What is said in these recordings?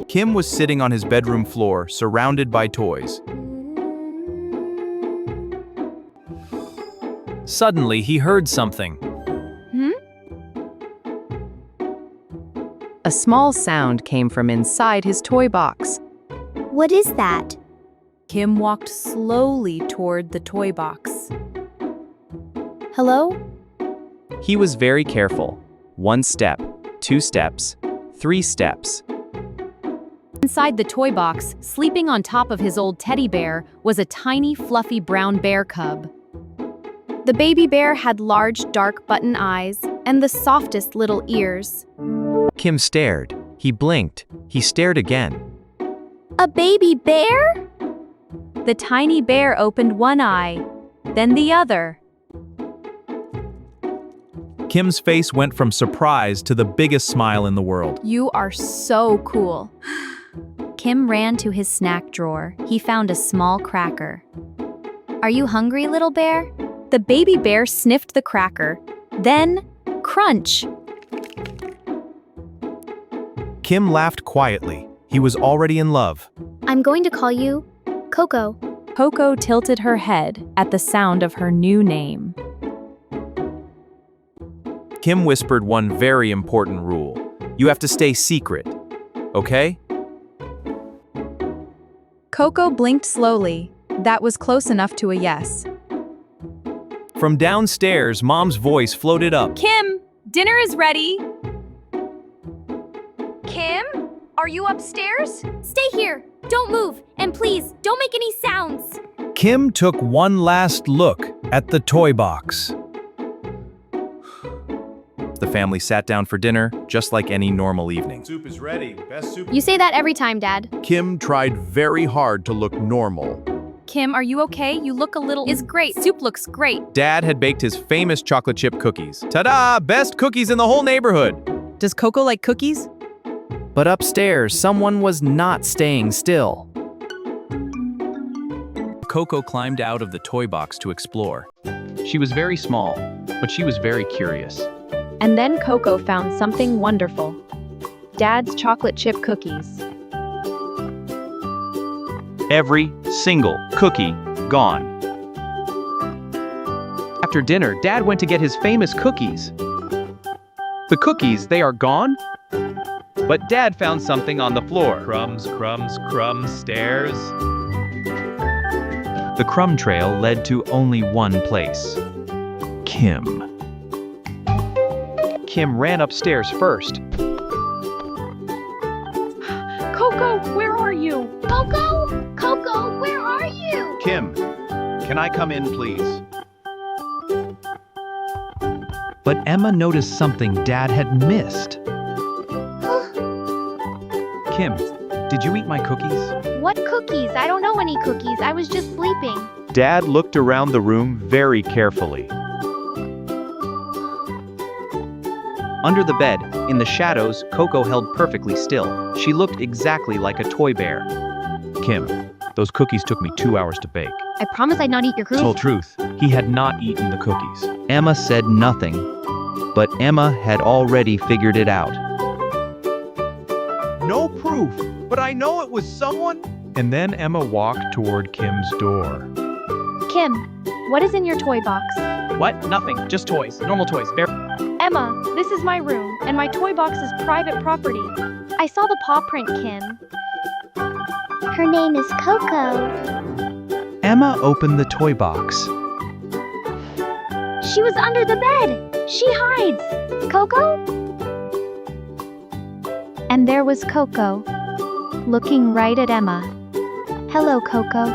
Kim was sitting on his bedroom floor, surrounded by toys. Suddenly, he heard something. A small sound came from inside his toy box. What is that? Kim walked slowly toward the toy box. Hello? He was very careful. 1 step, 2 steps, 3 steps. Inside the toy box, sleeping on top of his old teddy bear, was a tiny, fluffy brown bear cub. The baby bear had large, dark button eyes and the softest little ears. Kim stared. He blinked. He stared again. A baby bear? The tiny bear opened one eye, then the other. Kim's face went from surprise to the biggest smile in the world. You are so cool. Kim ran to his snack drawer. He found a small cracker. Are you hungry, little bear? The baby bear sniffed the cracker. Then, crunch! Kim laughed quietly. He was already in love. I'm going to call you Coco. Coco tilted her head at the sound of her new name. Kim whispered one very important rule. You have to stay secret, okay? Coco blinked slowly. That was close enough to a yes. From downstairs, Mom's voice floated up. Kim, dinner is ready. Kim? Are you upstairs? Stay here. Don't move. And please, don't make any sounds. Kim took one last look at the toy box. The family sat down for dinner, just like any normal evening. Soup is ready. Best soup. You say that every time, Dad. Kim tried very hard to look normal. Kim, are you okay? You look a little... Is great. Soup looks great. Dad had baked his famous chocolate chip cookies. Ta-da! Best cookies in the whole neighborhood. Does Coco like cookies? But upstairs, someone was not staying still. Coco climbed out of the toy box to explore. She was very small, but she was very curious. And then Coco found something wonderful. Dad's chocolate chip cookies. Every single cookie gone. After dinner, Dad went to get his famous cookies. The cookies, they are gone? But Dad found something on the floor. Crumbs, crumbs, crumbs, stairs. The crumb trail led to only one place. Kim. Kim ran upstairs first. Coco, where are you? Coco? Coco, where are you? Kim, can I come in, please? But Emma noticed something Dad had missed. Kim, did you eat my cookies? What cookies? I don't know any cookies. I was just sleeping. Dad looked around the room very carefully. Under the bed, in the shadows, Coco held perfectly still. She looked exactly like a toy bear. Kim, those cookies took me 2 hours to bake. I promise I'd not eat your cookies. Full truth, he had not eaten the cookies. Emma said nothing, but Emma had already figured it out. No proof, but I know it was someone. And then Emma walked toward Kim's door. Kim, what is in your toy box? What? Nothing. Just toys. Normal toys. Emma, this is my room, and my toy box is private property. I saw the paw print, Kim. Her name is Coco. Emma opened the toy box. She was under the bed. She hides. Coco? And there was Coco, looking right at Emma. Hello, Coco.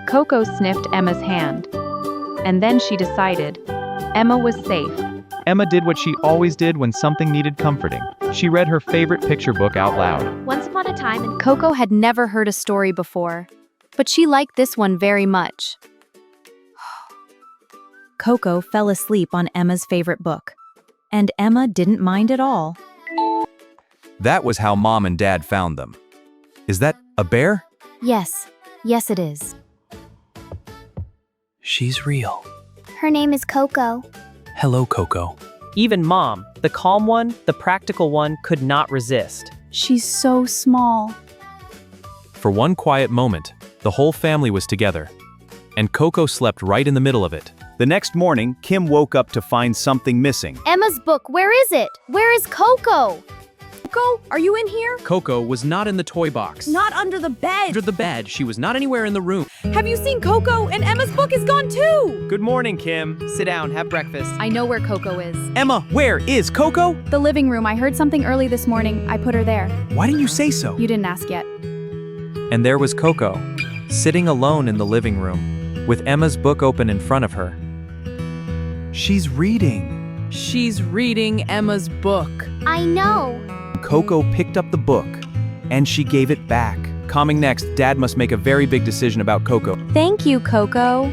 Coco sniffed Emma's hand. And then she decided Emma was safe. Emma did what she always did when something needed comforting. She read her favorite picture book out loud. Once upon a time in Coco had never heard a story before, but she liked this one very much. Coco fell asleep on Emma's favorite book, and Emma didn't mind at all. That was how Mom and Dad found them. Is that a bear? Yes, it is. She's real. Her name is Coco. Hello, Coco. Even Mom, the calm one, the practical one, could not resist. She's so small. For one quiet moment, the whole family was together, and Coco slept right in the middle of it. The next morning, Kim woke up to find something missing. Emma's book, where is it? Where is Coco? Coco, are you in here? Coco was not in the toy box. Not under the bed. Under the bed. She was not anywhere in the room. Have you seen Coco? And Emma's book is gone too. Good morning, Kim. Sit down, have breakfast. I know where Coco is. Emma, where is Coco? The living room. I heard something early this morning. I put her there. Why didn't you say so? You didn't ask yet. And there was Coco, sitting alone in the living room, with Emma's book open in front of her. She's reading. She's reading Emma's book. I know. Coco picked up the book, and she gave it back. Coming next, Dad must make a very big decision about Coco. Thank you, Coco.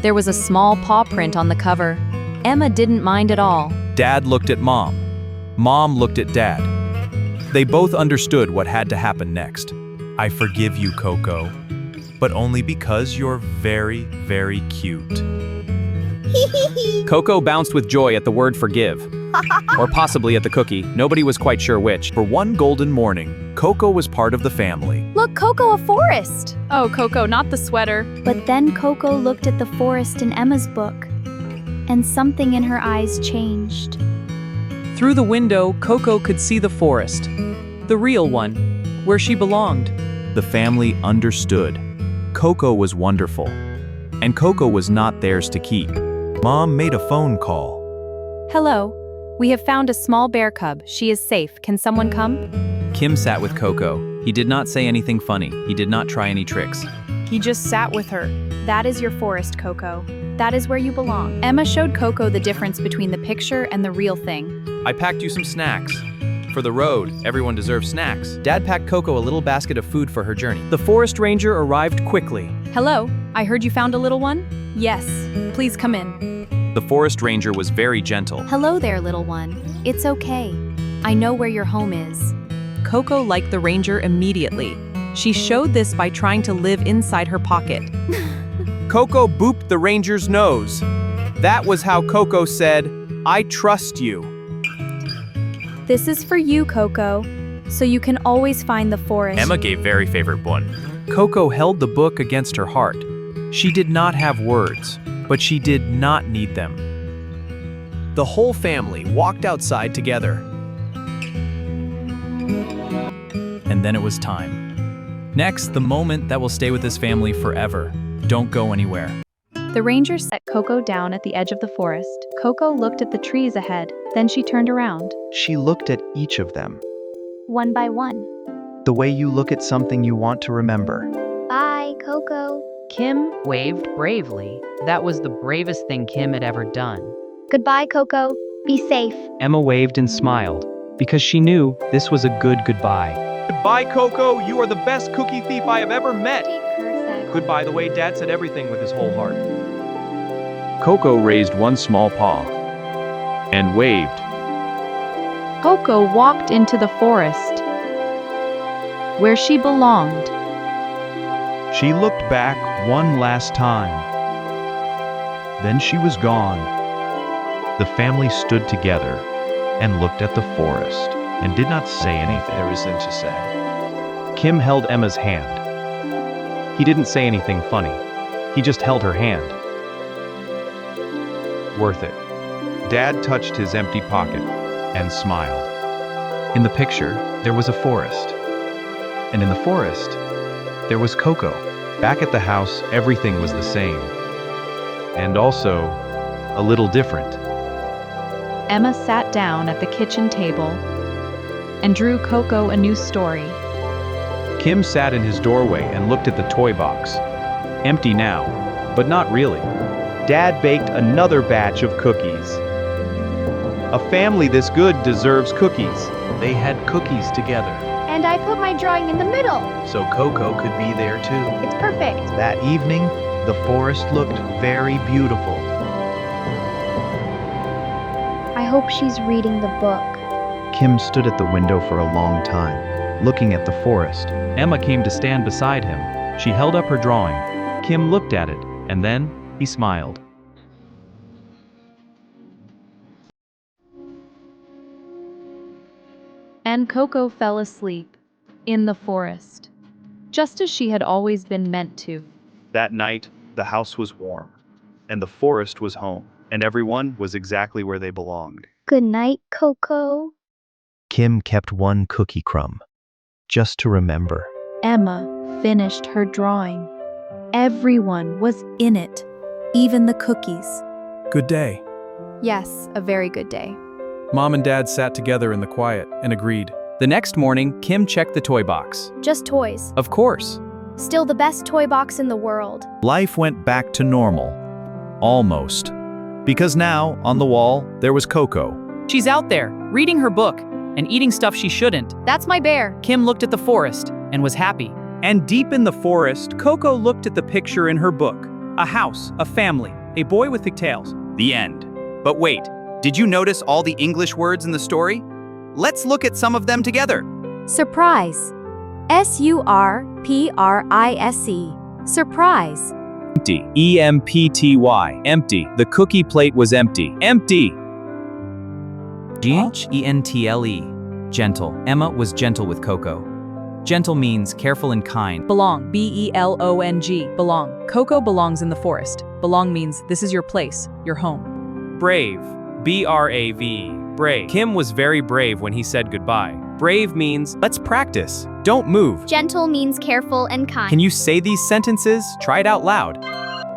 There was a small paw print on the cover. Emma didn't mind at all. Dad looked at Mom. Mom looked at Dad. They both understood what had to happen next. I forgive you, Coco, but only because you're very, very cute. Coco bounced with joy at the word forgive. Or possibly at the cookie. Nobody was quite sure which. For one golden morning, Coco was part of the family. Look, Coco, a forest. Oh, Coco, not the sweater. But then Coco looked at the forest in Emma's book, and something in her eyes changed. Through the window, Coco could see the forest. The real one, where she belonged. The family understood. Coco was wonderful, and Coco was not theirs to keep. Mom made a phone call. Hello. We have found a small bear cub. She is safe. Can someone come? Kim sat with Coco. He did not say anything funny. He did not try any tricks. He just sat with her. That is your forest, Coco. That is where you belong. Emma showed Coco the difference between the picture and the real thing. I packed you some snacks. For the road, everyone deserves snacks. Dad packed Coco a little basket of food for her journey. The forest ranger arrived quickly. Hello. I heard you found a little one? Yes, please come in. The forest ranger was very gentle. Hello there, little one. It's okay. I know where your home is. Coco liked the ranger immediately. She showed this by trying to live inside her pocket. Coco booped the ranger's nose. That was how Coco said, "I trust you." This is for you, Coco, so you can always find the forest. Emma gave very favorite one. Coco held the book against her heart. She did not have words, but she did not need them. The whole family walked outside together. And then it was time. Next, the moment that will stay with this family forever. Don't go anywhere. The ranger set Coco down at the edge of the forest. Coco looked at the trees ahead, then she turned around. She looked at each of them, One by one. the way you look at something you want to remember. Bye, Coco. Kim waved bravely. That was the bravest thing Kim had ever done. Goodbye, Coco. Be safe. Emma waved and smiled, because she knew this was a good goodbye. Goodbye, Coco. You are the best cookie thief I have ever met. Take her, Zach. Goodbye, the way Dad said everything with his whole heart. Coco raised one small paw and waved. Coco walked into the forest, where she belonged. She looked back one last time. Then she was gone. The family stood together and looked at the forest and did not say anything there is to say. Kim held Emma's hand. He didn't say anything funny. He just held her hand. Worth it. Dad touched his empty pocket and smiled. In the picture, there was a forest. And in the forest, there was Coco. Back at the house, everything was the same. And also, a little different. Emma sat down at the kitchen table and drew Coco a new story. Kim sat in his doorway and looked at the toy box. Empty now, but not really. Dad baked another batch of cookies. A family this good deserves cookies. They had cookies together, And I put my drawing in the middle. so Coco could be there too. It's perfect. That evening, the forest looked very beautiful. I hope she's reading the book. Kim stood at the window for a long time, looking at the forest. Emma came to stand beside him. She held up her drawing. Kim looked at it, and then he smiled. And Coco fell asleep in the forest, just as she had always been meant to. That night, the house was warm, and the forest was home, and everyone was exactly where they belonged. Good night, Coco. Kim kept one cookie crumb, just to remember. Emma finished her drawing. Everyone was in it, even the cookies. Good day. Yes, a very good day. Mom and Dad sat together in the quiet and agreed. The next morning, Kim checked the toy box. Just toys. Of course. Still the best toy box in the world. Life went back to normal. Almost. Because now, on the wall, there was Coco. She's out there, reading her book, and eating stuff she shouldn't. That's my bear. Kim looked at the forest and was happy. And deep in the forest, Coco looked at the picture in her book. A house, a family, a boy with pigtails. The end. But wait, did you notice all the English words in the story? Let's look at some of them together. Surprise. S-U-R-P-R-I-S-E. Surprise. Empty. E-M-P-T-Y. Empty. The cookie plate was empty. Empty. Gentle. Gentle. Emma was gentle with Coco. Gentle means careful and kind. Belong. B-E-L-O-N-G. Belong. Coco belongs in the forest. Belong means this is your place, your home. Brave. B-R-A-V. Brave. Kim was very brave when he said goodbye. Brave means, let's practice. Don't move. Gentle means careful and kind. Can you say these sentences? Try it out loud.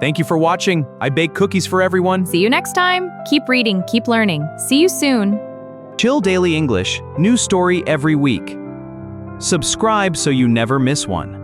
Thank you for watching. I bake cookies for everyone. See you next time. Keep reading, keep learning. See you soon. Chill Daily English. New story every week. Subscribe so you never miss one.